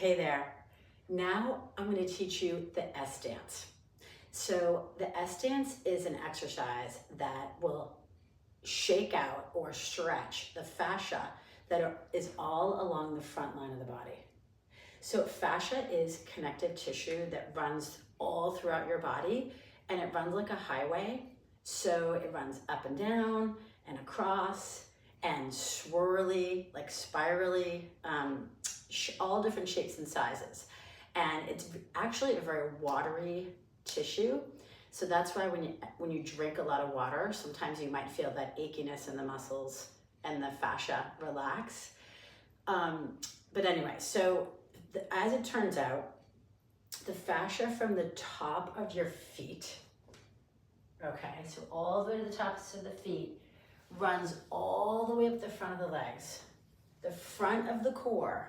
Hey there. Now I'm going to teach you the S dance. So the S dance is an exercise that will shake out or stretch the fascia that is all along the front line of the body. So fascia is connective tissue that runs all throughout your body, and it runs like a highway. So it runs up and down and across and swirly, like spirally, all different shapes and sizes. And it's actually a very watery tissue. So that's why when you drink a lot of water, sometimes you might feel that achiness in the muscles and the fascia relax. But anyway, so as it turns out, the fascia from the top of your feet, okay, so all the way to the tops of the feet, runs all the way up the front of the legs, the front of the core,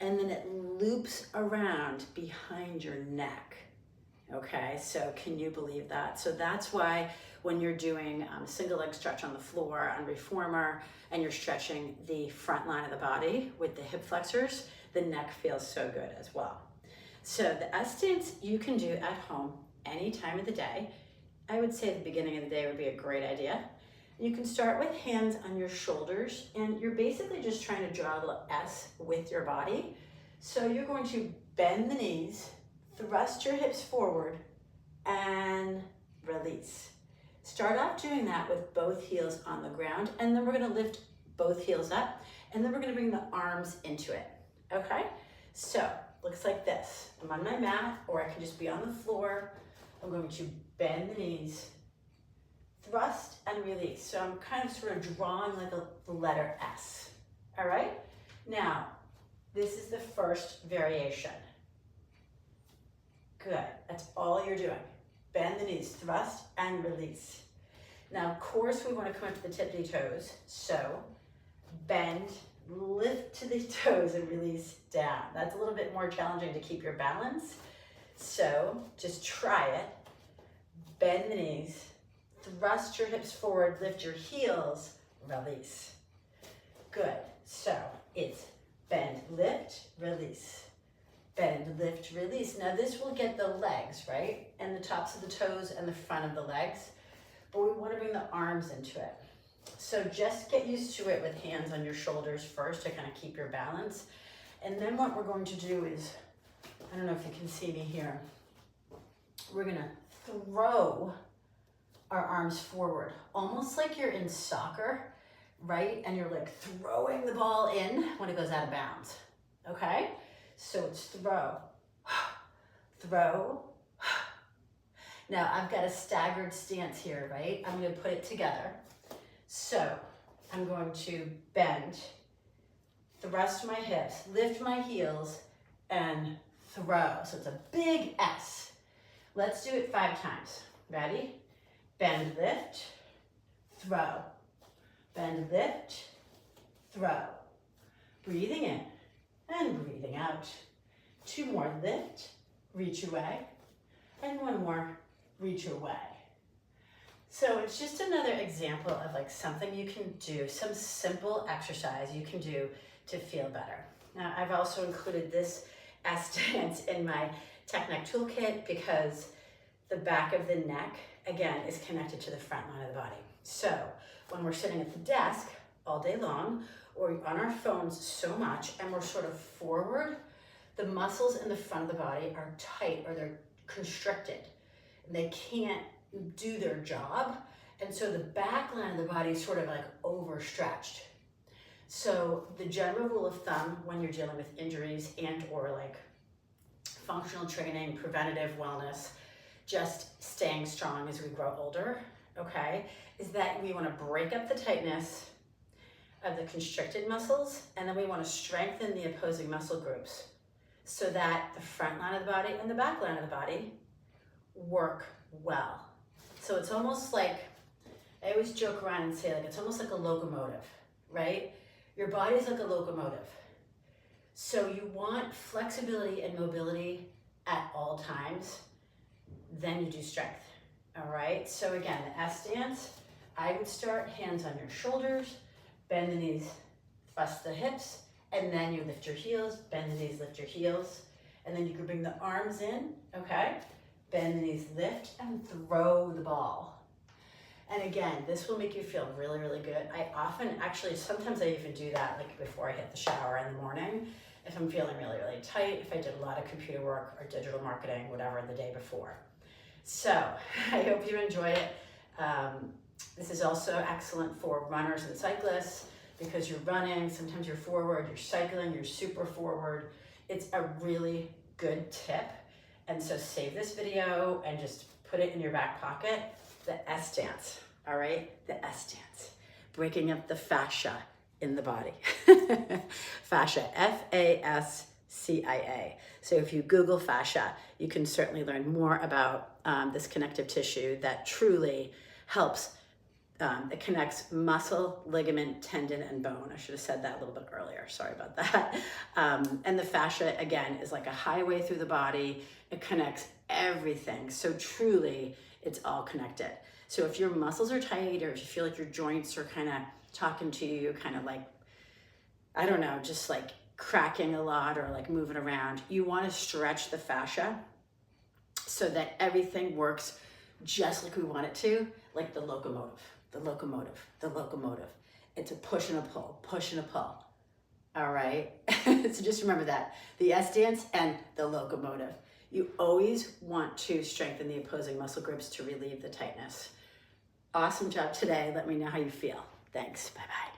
and then it loops around behind your neck. Okay, so can you believe that? So that's why when you're doing single leg stretch on the floor on reformer and you're stretching the front line of the body with the hip flexors, the neck feels so good as well. So the S dance you can do at home any time of the day. I would say the beginning of the day would be a great idea. You can start with hands on your shoulders, and you're basically just trying to draw a little S with your body. So you're going to bend the knees, thrust your hips forward, and release. Start off doing that with both heels on the ground, and then we're gonna lift both heels up, and then we're gonna bring the arms into it, okay? So, looks like this. I'm on my mat, or I can just be on the floor. I'm going to bend the knees, thrust and release. So I'm kind of sort of drawing like the letter S, all right? Now, this is the first variation. Good, that's all you're doing. Bend the knees, thrust and release. Now, of course, we want to come up to the tippy toes. So bend, lift to the toes and release down. That's a little bit more challenging to keep your balance. So just try it. Bend the knees, thrust your hips forward, lift your heels, release. Good, so it's bend, lift, release. Bend, lift, release. Now this will get the legs, right? And the tops of the toes and the front of the legs, but we want to bring the arms into it. So just get used to it with hands on your shoulders first to kind of keep your balance. And then what we're going to do is, I don't know if you can see me here, we're gonna throw our arms forward, almost like you're in soccer, right? And you're like throwing the ball in when it goes out of bounds, okay? So it's throw, throw. Now I've got a staggered stance here, right? I'm gonna put it together. So I'm going to bend, thrust my hips, lift my heels, and throw. So it's a big S. Let's do it 5 times. Ready? Bend, lift, throw. Bend, lift, throw. Breathing in and breathing out. 2 more, lift, reach away, and 1 more, reach away. So it's just another example of like something you can do, some simple exercise you can do to feel better. Now I've also included this S dance in my Technic toolkit because the back of the neck, again, is connected to the front line of the body. So when we're sitting at the desk all day long, or on our phones so much, and we're sort of forward, the muscles in the front of the body are tight or they're constricted. And they can't do their job. And so the back line of the body is sort of like overstretched. So the general rule of thumb when you're dealing with injuries and or like functional training, preventative wellness, just staying strong as we grow older, okay, is that we want to break up the tightness of the constricted muscles, and then we want to strengthen the opposing muscle groups so that the front line of the body and the back line of the body work well. So it's almost like, I always joke around and say like, it's almost like a locomotive, right? Your body's like a locomotive. So you want flexibility and mobility at all times, then you do strength, all right? So again, the S dance, I would start hands on your shoulders, bend the knees, thrust the hips, and then you lift your heels, bend the knees, lift your heels, and then you can bring the arms in, okay? Bend the knees, lift, and throw the ball. And again, this will make you feel really, really good. I often, actually, sometimes I even do that like before I hit the shower in the morning, if I'm feeling really, really tight, if I did a lot of computer work or digital marketing, whatever, the day before. So I hope you enjoy it. This is also excellent for runners and cyclists because you're running, sometimes you're forward, you're cycling, you're super forward. It's a really good tip. And so save this video and just put it in your back pocket. The S dance, all right? The S dance, breaking up the fascia in the body. Fascia, F-A-S-C-I-A. So if you Google fascia, you can certainly learn more about this connective tissue that truly helps. It connects muscle, ligament, tendon, and bone. I should have said that a little bit earlier. Sorry about that. And the fascia, again, is like a highway through the body. It connects everything. So truly, it's all connected. So if your muscles are tight or if you feel like your joints are kind of talking to you, kind of like, I don't know, just like cracking a lot or like moving around, you want to stretch the fascia so that everything works just like we want it to, like the locomotive, the locomotive, the locomotive. It's a push and a pull, push and a pull. All right. So just remember that, the S dance and the locomotive. You always want to strengthen the opposing muscle groups to relieve the tightness. Awesome job today. Let me know how you feel. Thanks. Bye-bye.